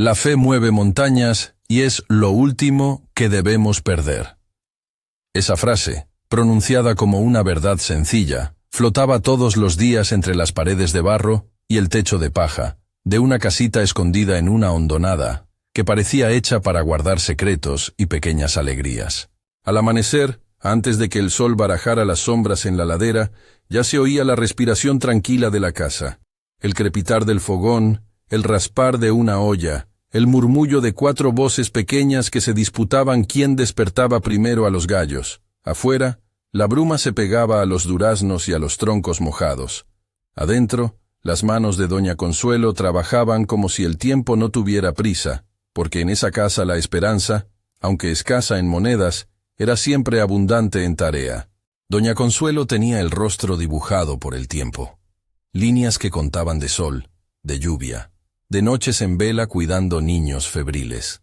La fe mueve montañas y es lo último que debemos perder. Esa frase, pronunciada como una verdad sencilla, flotaba todos los días entre las paredes de barro y el techo de paja, de una casita escondida en una hondonada, que parecía hecha para guardar secretos y pequeñas alegrías. Al amanecer, antes de que el sol barajara las sombras en la ladera, ya se oía la respiración tranquila de la casa, el crepitar del fogón, el raspar de una olla, el murmullo de 4 voces pequeñas que se disputaban quién despertaba primero a los gallos. Afuera, la bruma se pegaba a los duraznos y a los troncos mojados. Adentro, las manos de doña Consuelo trabajaban como si el tiempo no tuviera prisa, porque en esa casa la esperanza, aunque escasa en monedas, era siempre abundante en tarea. Doña Consuelo tenía el rostro dibujado por el tiempo. Líneas que contaban de sol, de lluvia, de noches en vela cuidando niños febriles.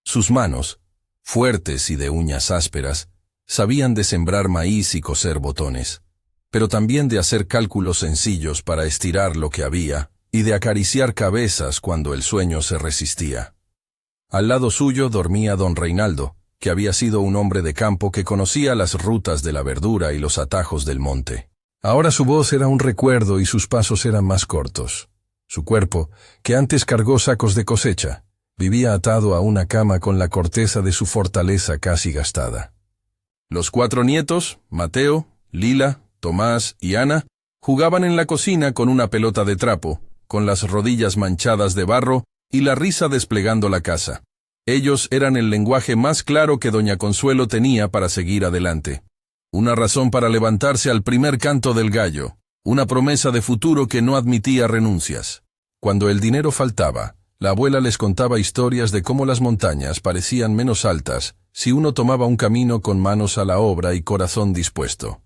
Sus manos, fuertes y de uñas ásperas, sabían de sembrar maíz y coser botones, pero también de hacer cálculos sencillos para estirar lo que había y de acariciar cabezas cuando el sueño se resistía. Al lado suyo dormía don Reinaldo, que había sido un hombre de campo que conocía las rutas de la verdura y los atajos del monte. Ahora su voz era un recuerdo y sus pasos eran más cortos. Su cuerpo, que antes cargó sacos de cosecha, vivía atado a una cama con la corteza de su fortaleza casi gastada. Los 4 nietos, Mateo, Lila, Tomás y Ana, jugaban en la cocina con una pelota de trapo, con las rodillas manchadas de barro y la risa desplegando la casa. Ellos eran el lenguaje más claro que doña Consuelo tenía para seguir adelante. Una razón para levantarse al primer canto del gallo, una promesa de futuro que no admitía renuncias. Cuando el dinero faltaba, la abuela les contaba historias de cómo las montañas parecían menos altas si uno tomaba un camino con manos a la obra y corazón dispuesto.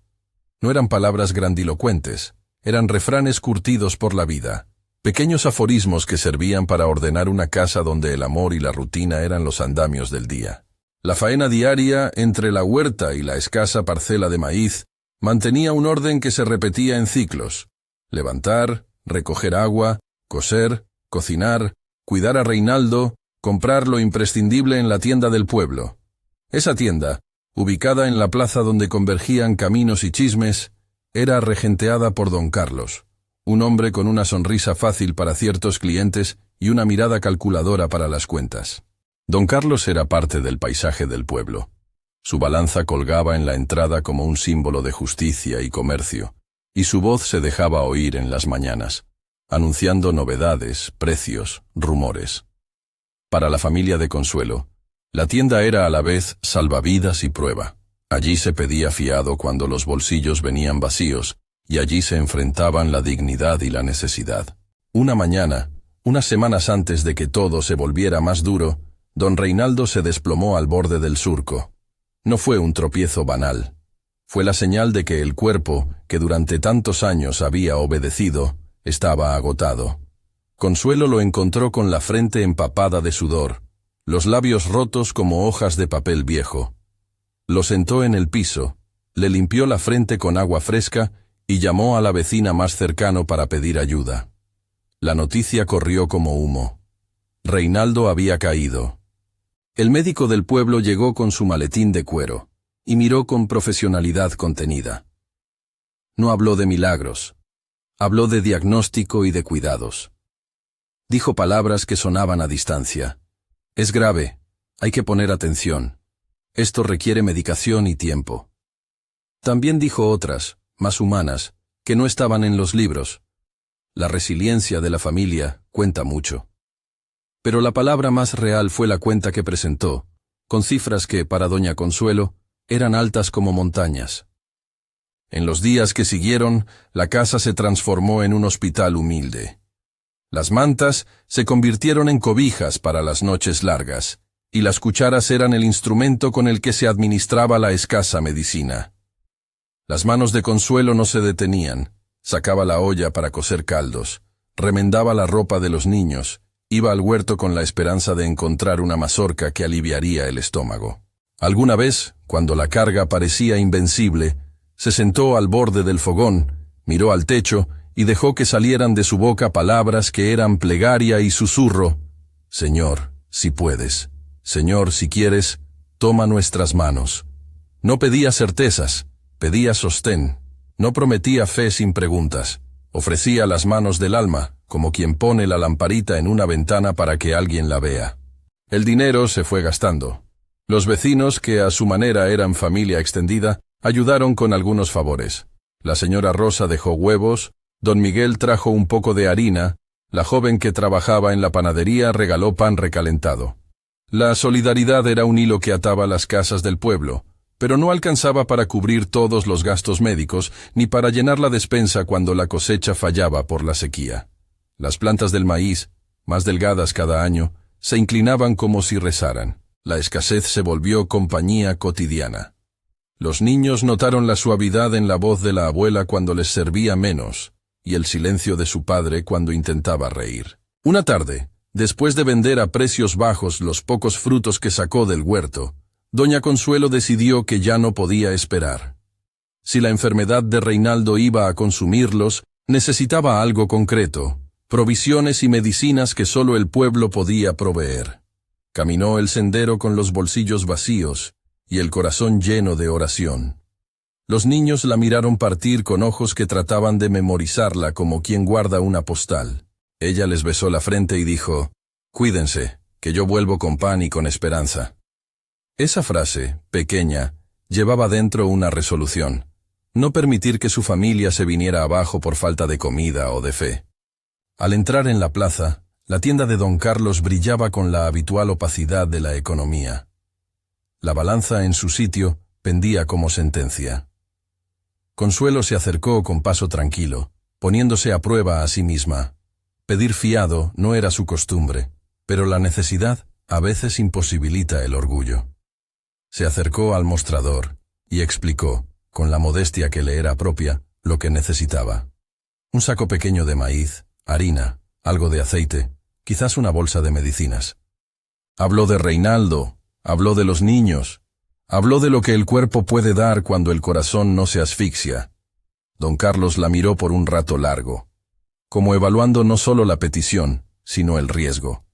No eran palabras grandilocuentes, eran refranes curtidos por la vida, pequeños aforismos que servían para ordenar una casa donde el amor y la rutina eran los andamios del día. La faena diaria entre la huerta y la escasa parcela de maíz mantenía un orden que se repetía en ciclos: levantar, recoger agua, coser, cocinar, cuidar a Reinaldo, comprar lo imprescindible en la tienda del pueblo. Esa tienda, ubicada en la plaza donde convergían caminos y chismes, era regenteada por don Carlos, un hombre con una sonrisa fácil para ciertos clientes y una mirada calculadora para las cuentas. Don Carlos era parte del paisaje del pueblo. Su balanza colgaba en la entrada como un símbolo de justicia y comercio, y su voz se dejaba oír en las mañanas, anunciando novedades, precios, rumores. Para la familia de Consuelo, la tienda era a la vez salvavidas y prueba. Allí se pedía fiado cuando los bolsillos venían vacíos, y allí se enfrentaban la dignidad y la necesidad. Una mañana, unas semanas antes de que todo se volviera más duro, don Reinaldo se desplomó al borde del surco. No fue un tropiezo banal. Fue la señal de que el cuerpo, que durante tantos años había obedecido, estaba agotado. Consuelo lo encontró con la frente empapada de sudor, los labios rotos como hojas de papel viejo. Lo sentó en el piso, le limpió la frente con agua fresca y llamó a la vecina más cercano para pedir ayuda. La noticia corrió como humo. Reinaldo había caído. El médico del pueblo llegó con su maletín de cuero y miró con profesionalidad contenida. No habló de milagros. Habló de diagnóstico y de cuidados. Dijo palabras que sonaban a distancia. Es grave, hay que poner atención. Esto requiere medicación y tiempo. También dijo otras, más humanas, que no estaban en los libros. La resiliencia de la familia cuenta mucho. Pero la palabra más real fue la cuenta que presentó, con cifras que, para doña Consuelo, eran altas como montañas. En los días que siguieron, la casa se transformó en un hospital humilde. Las mantas se convirtieron en cobijas para las noches largas, y las cucharas eran el instrumento con el que se administraba la escasa medicina. Las manos de Consuelo no se detenían, sacaba la olla para cocer caldos, remendaba la ropa de los niños, iba al huerto con la esperanza de encontrar una mazorca que aliviaría el estómago. Alguna vez, cuando la carga parecía invencible, se sentó al borde del fogón, miró al techo y dejó que salieran de su boca palabras que eran plegaria y susurro. Señor, si puedes. Señor, si quieres, toma nuestras manos. No pedía certezas, pedía sostén. No prometía fe sin preguntas. Ofrecía las manos del alma, como quien pone la lamparita en una ventana para que alguien la vea. El dinero se fue gastando. Los vecinos, que a su manera eran familia extendida, ayudaron con algunos favores. La señora Rosa dejó huevos, don Miguel trajo un poco de harina, la joven que trabajaba en la panadería regaló pan recalentado. La solidaridad era un hilo que ataba las casas del pueblo, pero no alcanzaba para cubrir todos los gastos médicos ni para llenar la despensa cuando la cosecha fallaba por la sequía. Las plantas del maíz, más delgadas cada año, se inclinaban como si rezaran. La escasez se volvió compañía cotidiana. Los niños notaron la suavidad en la voz de la abuela cuando les servía menos, y el silencio de su padre cuando intentaba reír. Una tarde, después de vender a precios bajos los pocos frutos que sacó del huerto, doña Consuelo decidió que ya no podía esperar. Si la enfermedad de Reinaldo iba a consumirlos, necesitaba algo concreto, provisiones y medicinas que solo el pueblo podía proveer. Caminó el sendero con los bolsillos vacíos y el corazón lleno de oración. Los niños la miraron partir con ojos que trataban de memorizarla como quien guarda una postal. Ella les besó la frente y dijo, «Cuídense, que yo vuelvo con pan y con esperanza». Esa frase, pequeña, llevaba dentro una resolución: no permitir que su familia se viniera abajo por falta de comida o de fe. Al entrar en la plaza, la tienda de don Carlos brillaba con la habitual opacidad de la economía. La balanza en su sitio pendía como sentencia. Consuelo se acercó con paso tranquilo, poniéndose a prueba a sí misma. Pedir fiado no era su costumbre, pero la necesidad a veces imposibilita el orgullo. Se acercó al mostrador y explicó, con la modestia que le era propia, lo que necesitaba. Un saco pequeño de maíz, harina, algo de aceite, quizás una bolsa de medicinas. Habló de Reinaldo, habló de los niños, habló de lo que el cuerpo puede dar cuando el corazón no se asfixia. Don Carlos la miró por un rato largo, como evaluando no solo la petición, sino el riesgo.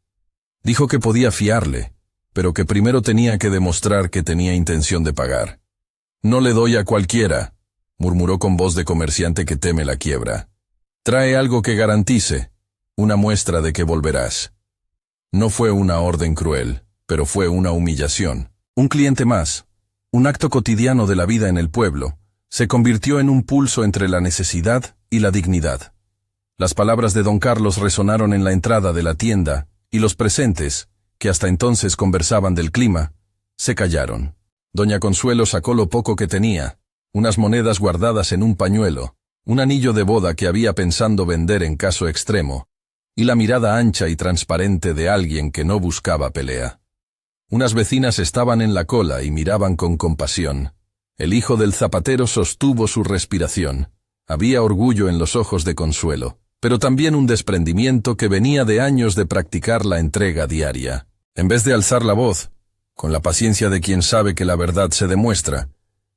Dijo que podía fiarle, pero que primero tenía que demostrar que tenía intención de pagar. «No le doy a cualquiera», murmuró con voz de comerciante que teme la quiebra. «Trae algo que garantice, una muestra de que volverás». No fue una orden cruel, pero fue una humillación. Un cliente más, un acto cotidiano de la vida en el pueblo, se convirtió en un pulso entre la necesidad y la dignidad. Las palabras de don Carlos resonaron en la entrada de la tienda, y los presentes, que hasta entonces conversaban del clima, se callaron. Doña Consuelo sacó lo poco que tenía, unas monedas guardadas en un pañuelo, un anillo de boda que había pensado vender en caso extremo, y la mirada ancha y transparente de alguien que no buscaba pelea. Unas vecinas estaban en la cola y miraban con compasión. El hijo del zapatero sostuvo su respiración. Había orgullo en los ojos de Consuelo, pero también un desprendimiento que venía de años de practicar la entrega diaria. En vez de alzar la voz, con la paciencia de quien sabe que la verdad se demuestra,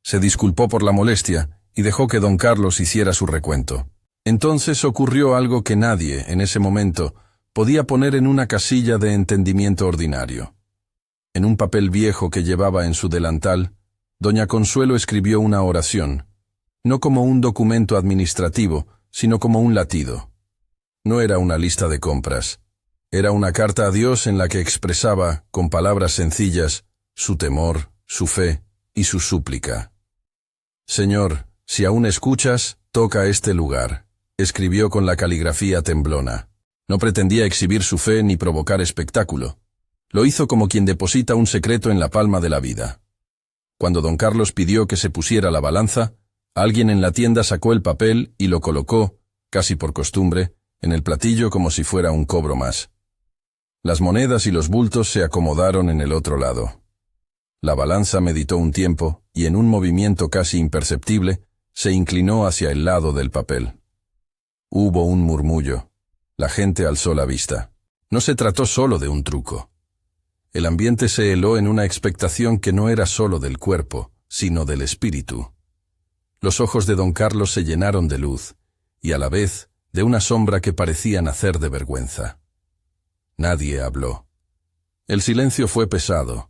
se disculpó por la molestia y dejó que don Carlos hiciera su recuento. Entonces ocurrió algo que nadie, en ese momento, podía poner en una casilla de entendimiento ordinario. En un papel viejo que llevaba en su delantal, doña Consuelo escribió una oración, no como un documento administrativo, sino como un latido. No era una lista de compras. Era una carta a Dios en la que expresaba, con palabras sencillas, su temor, su fe y su súplica. «Señor, si aún escuchas, toca este lugar», escribió con la caligrafía temblona. No pretendía exhibir su fe ni provocar espectáculo. Lo hizo como quien deposita un secreto en la palma de la vida. Cuando don Carlos pidió que se pusiera la balanza, alguien en la tienda sacó el papel y lo colocó, casi por costumbre, en el platillo como si fuera un cobro más. Las monedas y los bultos se acomodaron en el otro lado. La balanza meditó un tiempo y en un movimiento casi imperceptible se inclinó hacia el lado del papel. Hubo un murmullo. La gente alzó la vista. No se trató solo de un truco. El ambiente se heló en una expectación que no era solo del cuerpo, sino del espíritu. Los ojos de don Carlos se llenaron de luz y a la vez de una sombra que parecía nacer de vergüenza. Nadie habló. El silencio fue pesado,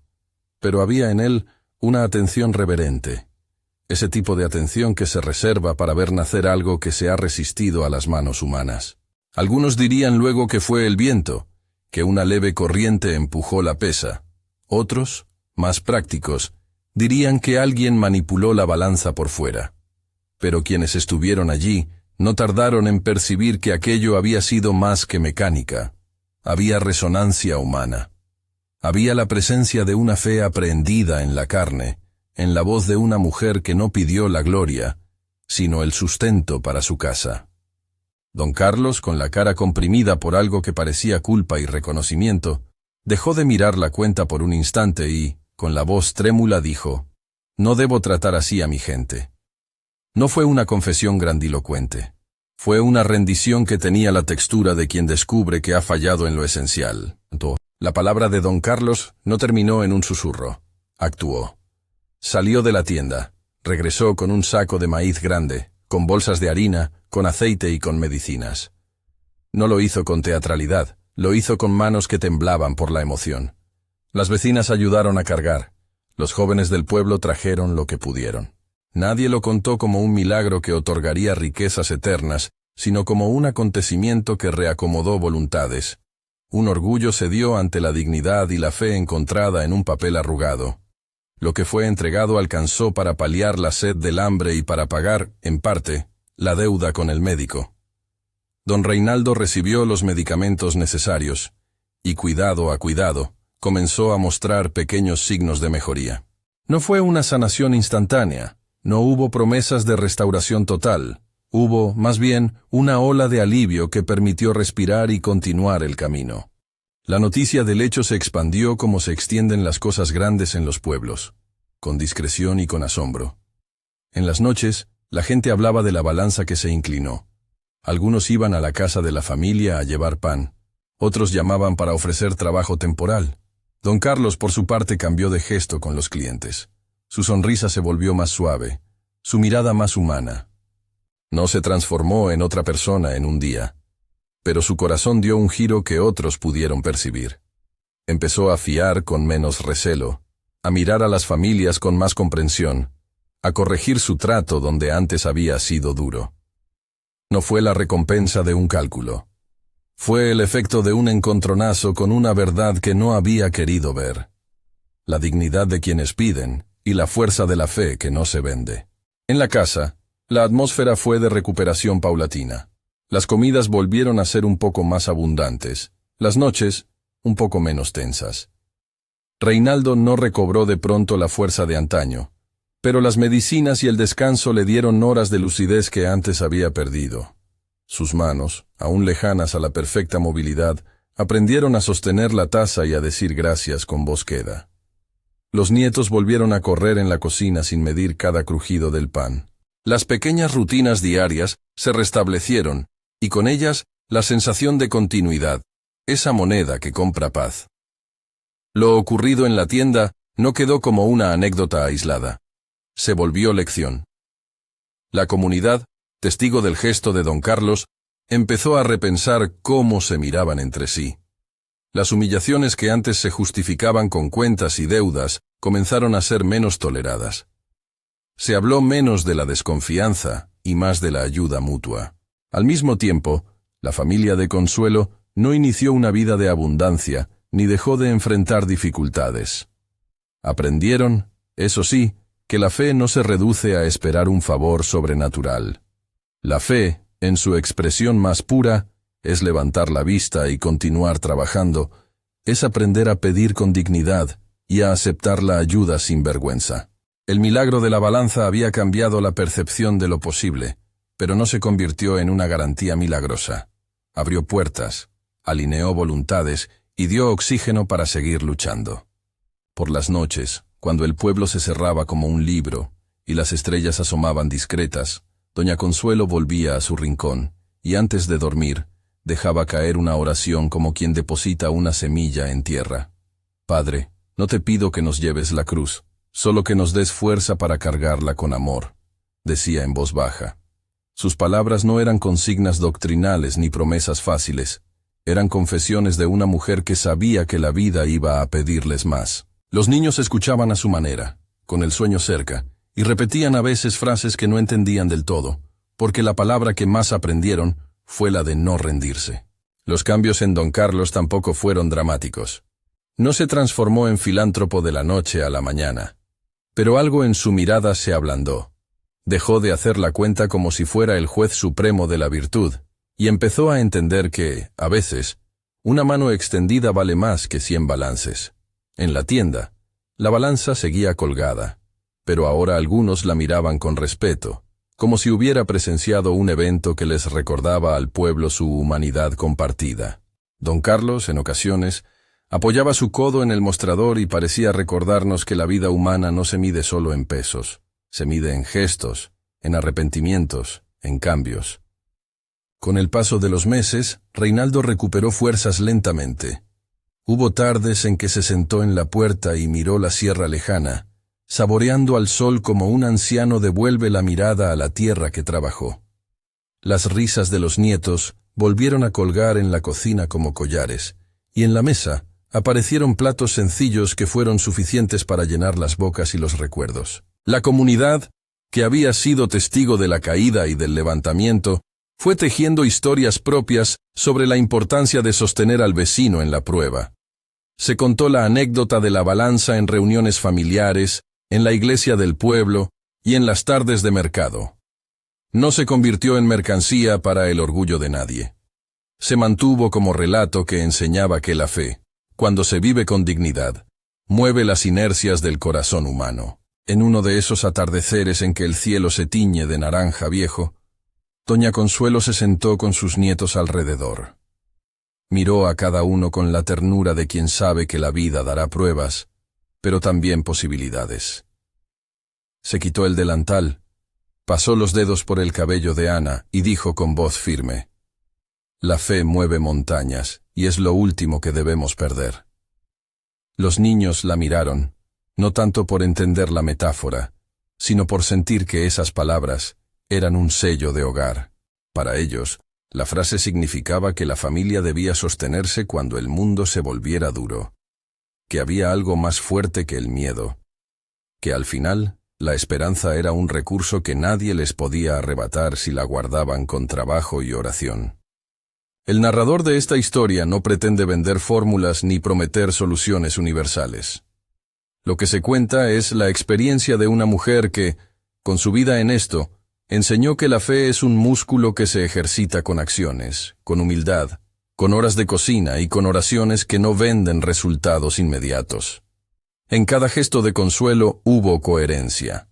pero había en él una atención reverente, ese tipo de atención que se reserva para ver nacer algo que se ha resistido a las manos humanas. Algunos dirían luego que fue el viento, que una leve corriente empujó la pesa. Otros, más prácticos, dirían que alguien manipuló la balanza por fuera. Pero quienes estuvieron allí no tardaron en percibir que aquello había sido más que mecánica. Había resonancia humana. Había la presencia de una fe aprehendida en la carne, en la voz de una mujer que no pidió la gloria, sino el sustento para su casa. Don Carlos, con la cara comprimida por algo que parecía culpa y reconocimiento, dejó de mirar la cuenta por un instante y, con la voz trémula, dijo: «No debo tratar así a mi gente». No fue una confesión grandilocuente. Fue una rendición que tenía la textura de quien descubre que ha fallado en lo esencial. La palabra de don Carlos no terminó en un susurro. Actuó. Salió de la tienda. Regresó con un saco de maíz grande, con bolsas de harina, con aceite y con medicinas. No lo hizo con teatralidad, lo hizo con manos que temblaban por la emoción. Las vecinas ayudaron a cargar. Los jóvenes del pueblo trajeron lo que pudieron. Nadie lo contó como un milagro que otorgaría riquezas eternas, sino como un acontecimiento que reacomodó voluntades. Un orgullo se dio ante la dignidad y la fe encontrada en un papel arrugado. Lo que fue entregado alcanzó para paliar la sed del hambre y para pagar, en parte, la deuda con el médico. Don Reinaldo recibió los medicamentos necesarios, y cuidado a cuidado, comenzó a mostrar pequeños signos de mejoría. No fue una sanación instantánea, no hubo promesas de restauración total, hubo, más bien, una ola de alivio que permitió respirar y continuar el camino. La noticia del hecho se expandió como se extienden las cosas grandes en los pueblos, con discreción y con asombro. En las noches, la gente hablaba de la balanza que se inclinó. Algunos iban a la casa de la familia a llevar pan, otros llamaban para ofrecer trabajo temporal. Don Carlos, por su parte, cambió de gesto con los clientes. Su sonrisa se volvió más suave, su mirada más humana. No se transformó en otra persona en un día, pero su corazón dio un giro que otros pudieron percibir. Empezó a fiar con menos recelo, a mirar a las familias con más comprensión, a corregir su trato donde antes había sido duro. No fue la recompensa de un cálculo. Fue el efecto de un encontronazo con una verdad que no había querido ver. La dignidad de quienes piden y la fuerza de la fe que no se vende. En la casa, la atmósfera fue de recuperación paulatina. Las comidas volvieron a ser un poco más abundantes, las noches un poco menos tensas. Reinaldo no recobró de pronto la fuerza de antaño, pero las medicinas y el descanso le dieron horas de lucidez que antes había perdido. Sus manos, aún lejanas a la perfecta movilidad, aprendieron a sostener la taza y a decir gracias con voz queda. Los nietos volvieron a correr en la cocina sin medir cada crujido del pan. Las pequeñas rutinas diarias se restablecieron, y con ellas la sensación de continuidad, esa moneda que compra paz. Lo ocurrido en la tienda no quedó como una anécdota aislada. Se volvió lección. La comunidad, testigo del gesto de don Carlos, empezó a repensar cómo se miraban entre sí. Las humillaciones que antes se justificaban con cuentas y deudas comenzaron a ser menos toleradas. Se habló menos de la desconfianza y más de la ayuda mutua. Al mismo tiempo, la familia de Consuelo no inició una vida de abundancia ni dejó de enfrentar dificultades. Aprendieron, eso sí, que la fe no se reduce a esperar un favor sobrenatural. La fe, en su expresión más pura, es levantar la vista y continuar trabajando, es aprender a pedir con dignidad y a aceptar la ayuda sin vergüenza. El milagro de la balanza había cambiado la percepción de lo posible, pero no se convirtió en una garantía milagrosa. Abrió puertas, alineó voluntades y dio oxígeno para seguir luchando. Por las noches, cuando el pueblo se cerraba como un libro y las estrellas asomaban discretas, doña Consuelo volvía a su rincón y antes de dormir, dejaba caer una oración como quien deposita una semilla en tierra. Padre, no te pido que nos lleves la cruz, solo que nos des fuerza para cargarla con amor, decía en voz baja. Sus palabras no eran consignas doctrinales ni promesas fáciles, Eran confesiones de una mujer que sabía que la vida iba a pedirles más. Los niños escuchaban a su manera, con el sueño cerca, y repetían a veces frases que no entendían del todo, porque la palabra que más aprendieron fue la de no rendirse. Los cambios en don Carlos tampoco fueron dramáticos. No se transformó en filántropo de la noche a la mañana, pero algo en su mirada se ablandó. Dejó de hacer la cuenta como si fuera el juez supremo de la virtud, y empezó a entender que, a veces, una mano extendida vale más que 100 balances. En la tienda, la balanza seguía colgada, pero ahora algunos la miraban con respeto, como si hubiera presenciado un evento que les recordaba al pueblo su humanidad compartida. Don Carlos, en ocasiones, apoyaba su codo en el mostrador y parecía recordarnos que la vida humana no se mide solo en pesos, se mide en gestos, en arrepentimientos, en cambios. Con el paso de los meses, Reinaldo recuperó fuerzas lentamente. Hubo tardes en que se sentó en la puerta y miró la sierra lejana, saboreando al sol como un anciano devuelve la mirada a la tierra que trabajó. Las risas de los nietos volvieron a colgar en la cocina como collares, y en la mesa aparecieron platos sencillos que fueron suficientes para llenar las bocas y los recuerdos. La comunidad, que había sido testigo de la caída y del levantamiento, fue tejiendo historias propias sobre la importancia de sostener al vecino en la prueba. Se contó la anécdota de la balanza en reuniones familiares, en la iglesia del pueblo y en las tardes de mercado. No se convirtió en mercancía para el orgullo de nadie. Se mantuvo como relato que enseñaba que la fe, cuando se vive con dignidad, mueve las inercias del corazón humano. En uno de esos atardeceres en que el cielo se tiñe de naranja viejo, doña Consuelo se sentó con sus nietos alrededor. Miró a cada uno con la ternura de quien sabe que la vida dará pruebas, pero también posibilidades. Se quitó el delantal, pasó los dedos por el cabello de Ana y dijo con voz firme: «La fe mueve montañas y es lo último que debemos perder». Los niños la miraron, no tanto por entender la metáfora, sino por sentir que esas palabras eran un sello de hogar. Para ellos, la frase significaba que la familia debía sostenerse cuando el mundo se volviera duro, que había algo más fuerte que el miedo, que al final la esperanza era un recurso que nadie les podía arrebatar si la guardaban con trabajo y oración. El narrador de esta historia no pretende vender fórmulas ni prometer soluciones universales. Lo que se cuenta es la experiencia de una mujer que, con su vida en esto, enseñó que la fe es un músculo que se ejercita con acciones, con humildad, con horas de cocina y con oraciones que no venden resultados inmediatos. En cada gesto de Consuelo hubo coherencia.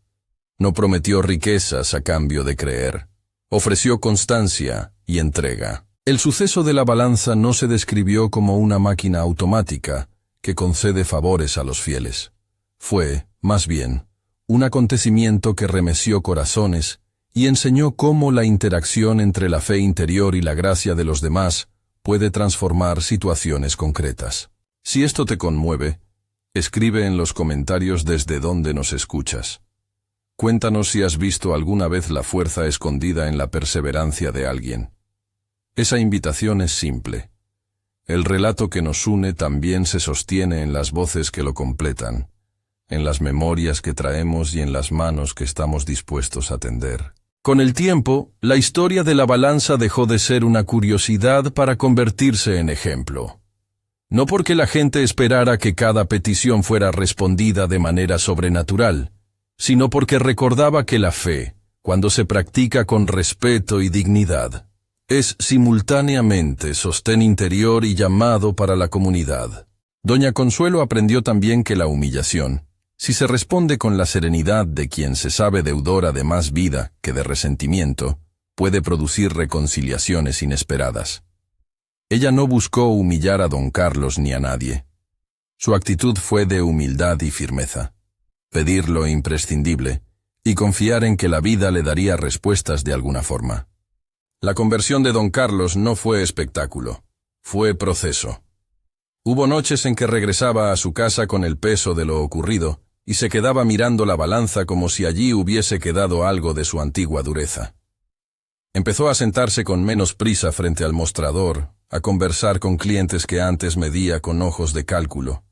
No prometió riquezas a cambio de creer. Ofreció constancia y entrega. El suceso de la balanza no se describió como una máquina automática que concede favores a los fieles. Fue, más bien, un acontecimiento que remeció corazones y enseñó cómo la interacción entre la fe interior y la gracia de los demás puede transformar situaciones concretas. Si esto te conmueve, escribe en los comentarios desde donde nos escuchas. Cuéntanos si has visto alguna vez la fuerza escondida en la perseverancia de alguien. Esa invitación es simple. El relato que nos une también se sostiene en las voces que lo completan, en las memorias que traemos y en las manos que estamos dispuestos a tender. Con el tiempo, la historia de la balanza dejó de ser una curiosidad para convertirse en ejemplo. No porque la gente esperara que cada petición fuera respondida de manera sobrenatural, sino porque recordaba que la fe, cuando se practica con respeto y dignidad, es simultáneamente sostén interior y llamado para la comunidad. Doña Consuelo aprendió también que la humillación, si se responde con la serenidad de quien se sabe deudora de más vida que de resentimiento, puede producir reconciliaciones inesperadas. Ella no buscó humillar a don Carlos ni a nadie. Su actitud fue de humildad y firmeza. Pedir lo imprescindible y confiar en que la vida le daría respuestas de alguna forma. La conversión de don Carlos no fue espectáculo, fue proceso. Hubo noches en que regresaba a su casa con el peso de lo ocurrido y se quedaba mirando la balanza como si allí hubiese quedado algo de su antigua dureza. Empezó a sentarse con menos prisa frente al mostrador, a conversar con clientes que antes medía con ojos de cálculo.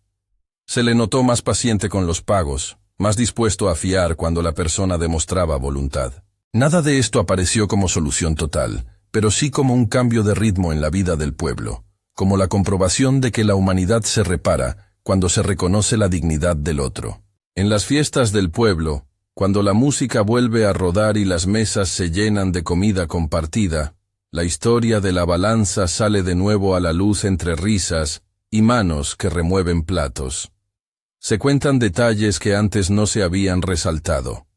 Se le notó más paciente con los pagos, más dispuesto a fiar cuando la persona demostraba voluntad. Nada de esto apareció como solución total, pero sí como un cambio de ritmo en la vida del pueblo, como la comprobación de que la humanidad se repara cuando se reconoce la dignidad del otro. En las fiestas del pueblo, cuando la música vuelve a rodar y las mesas se llenan de comida compartida, la historia de la balanza sale de nuevo a la luz entre risas y manos que remueven platos. Se cuentan detalles que antes no se habían resaltado.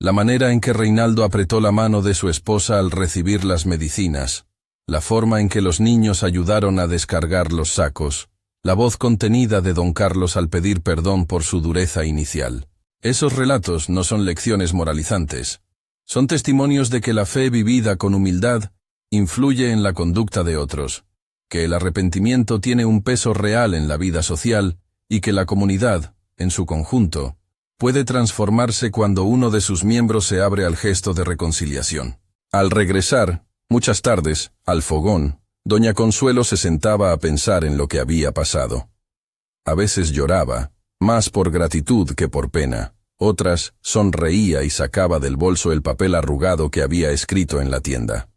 La manera en que Reinaldo apretó la mano de su esposa al recibir las medicinas, la forma en que los niños ayudaron a descargar los sacos, la voz contenida de don Carlos al pedir perdón por su dureza inicial. Esos relatos no son lecciones moralizantes. Son testimonios de que la fe vivida con humildad influye en la conducta de otros, que el arrepentimiento tiene un peso real en la vida social y que la comunidad, en su conjunto, puede transformarse cuando uno de sus miembros se abre al gesto de reconciliación. Al regresar, muchas tardes, al fogón, doña Consuelo se sentaba a pensar en lo que había pasado. A veces lloraba, más por gratitud que por pena. Otras, sonreía y sacaba del bolso el papel arrugado que había escrito en la tienda.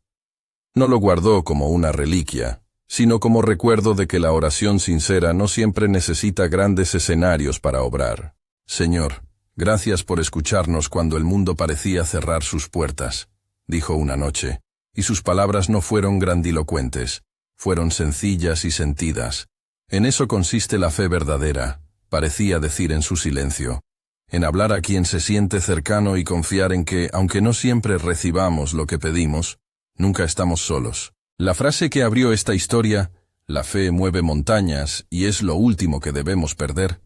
No lo guardó como una reliquia, sino como recuerdo de que la oración sincera no siempre necesita grandes escenarios para obrar. Señor, gracias por escucharnos cuando el mundo parecía cerrar sus puertas, dijo una noche, y sus palabras no fueron grandilocuentes, fueron sencillas y sentidas. En eso consiste la fe verdadera, parecía decir en su silencio, en hablar a quien se siente cercano y confiar en que, aunque no siempre recibamos lo que pedimos, nunca estamos solos. La frase que abrió esta historia, la fe mueve montañas y es lo último que debemos perder,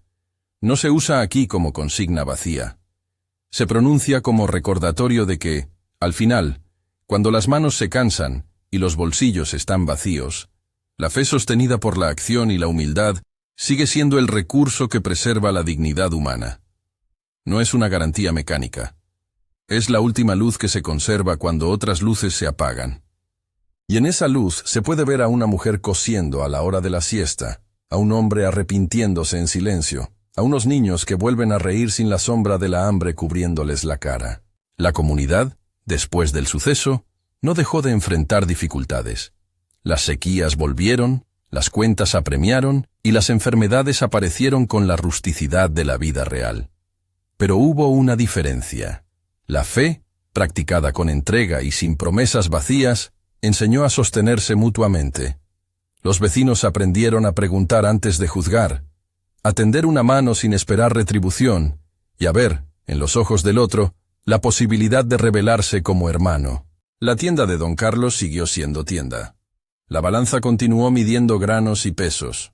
no se usa aquí como consigna vacía. Se pronuncia como recordatorio de que, al final, cuando las manos se cansan y los bolsillos están vacíos, la fe sostenida por la acción y la humildad sigue siendo el recurso que preserva la dignidad humana. No es una garantía mecánica. Es la última luz que se conserva cuando otras luces se apagan. Y en esa luz se puede ver a una mujer cosiendo a la hora de la siesta, a un hombre arrepintiéndose en silencio, a unos niños que vuelven a reír sin la sombra de la hambre cubriéndoles la cara. La comunidad, después del suceso, no dejó de enfrentar dificultades. Las sequías volvieron, las cuentas apremiaron y las enfermedades aparecieron con la rusticidad de la vida real. Pero hubo una diferencia. La fe, practicada con entrega y sin promesas vacías, enseñó a sostenerse mutuamente. Los vecinos aprendieron a preguntar antes de juzgar, a tender una mano sin esperar retribución y a ver, en los ojos del otro, la posibilidad de revelarse como hermano. La tienda de don Carlos siguió siendo tienda. La balanza continuó midiendo granos y pesos.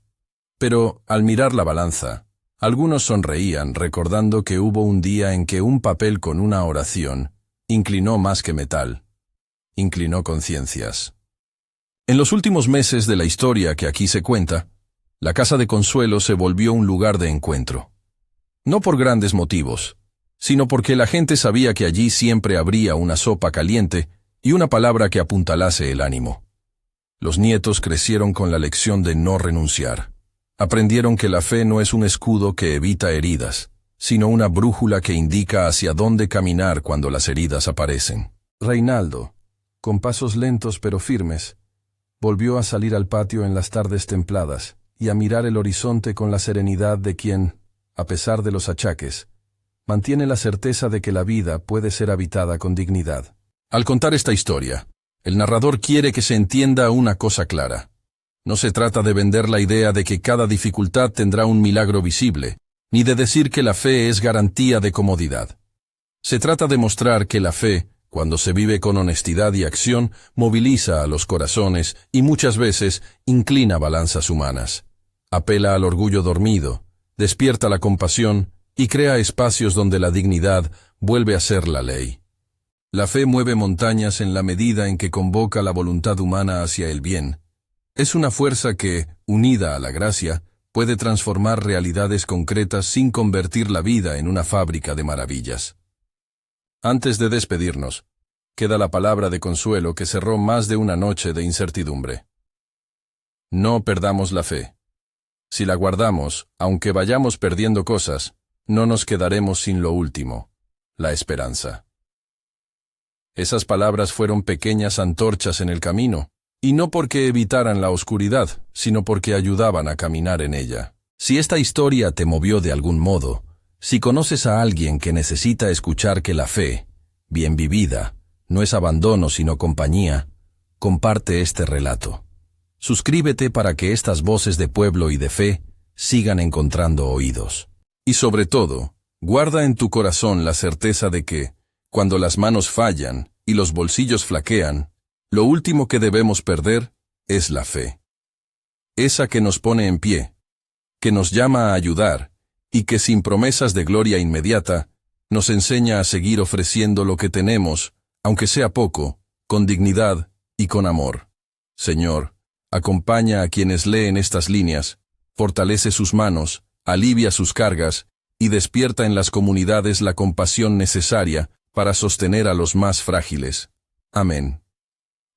Pero, al mirar la balanza, algunos sonreían recordando que hubo un día en que un papel con una oración inclinó más que metal. Inclinó conciencias. En los últimos meses de la historia que aquí se cuenta, la casa de Consuelo se volvió un lugar de encuentro. No por grandes motivos, sino porque la gente sabía que allí siempre habría una sopa caliente y una palabra que apuntalase el ánimo. Los nietos crecieron con la lección de no renunciar. Aprendieron que la fe no es un escudo que evita heridas, sino una brújula que indica hacia dónde caminar cuando las heridas aparecen. Reinaldo, con pasos lentos pero firmes, volvió a salir al patio en las tardes templadas y a mirar el horizonte con la serenidad de quien, a pesar de los achaques, mantiene la certeza de que la vida puede ser habitada con dignidad. Al contar esta historia, el narrador quiere que se entienda una cosa clara. No se trata de vender la idea de que cada dificultad tendrá un milagro visible, ni de decir que la fe es garantía de comodidad. Se trata de mostrar que la fe, cuando se vive con honestidad y acción, moviliza a los corazones y muchas veces inclina balanzas humanas. Apela al orgullo dormido, despierta la compasión y crea espacios donde la dignidad vuelve a ser la ley. La fe mueve montañas en la medida en que convoca la voluntad humana hacia el bien. Es una fuerza que, unida a la gracia, puede transformar realidades concretas sin convertir la vida en una fábrica de maravillas. Antes de despedirnos, queda la palabra de Consuelo que cerró más de una noche de incertidumbre. No perdamos la fe. Si la guardamos, aunque vayamos perdiendo cosas, no nos quedaremos sin lo último, la esperanza. Esas palabras fueron pequeñas antorchas en el camino, y no porque evitaran la oscuridad, sino porque ayudaban a caminar en ella. Si esta historia te movió de algún modo, si conoces a alguien que necesita escuchar que la fe, bien vivida, no es abandono sino compañía, comparte este relato. Suscríbete para que estas voces de pueblo y de fe sigan encontrando oídos. Y sobre todo, guarda en tu corazón la certeza de que, cuando las manos fallan y los bolsillos flaquean, lo último que debemos perder es la fe. Esa que nos pone en pie, que nos llama a ayudar y que sin promesas de gloria inmediata, nos enseña a seguir ofreciendo lo que tenemos, aunque sea poco, con dignidad y con amor. Señor, acompaña a quienes leen estas líneas, fortalece sus manos, alivia sus cargas y despierta en las comunidades la compasión necesaria para sostener a los más frágiles. Amén.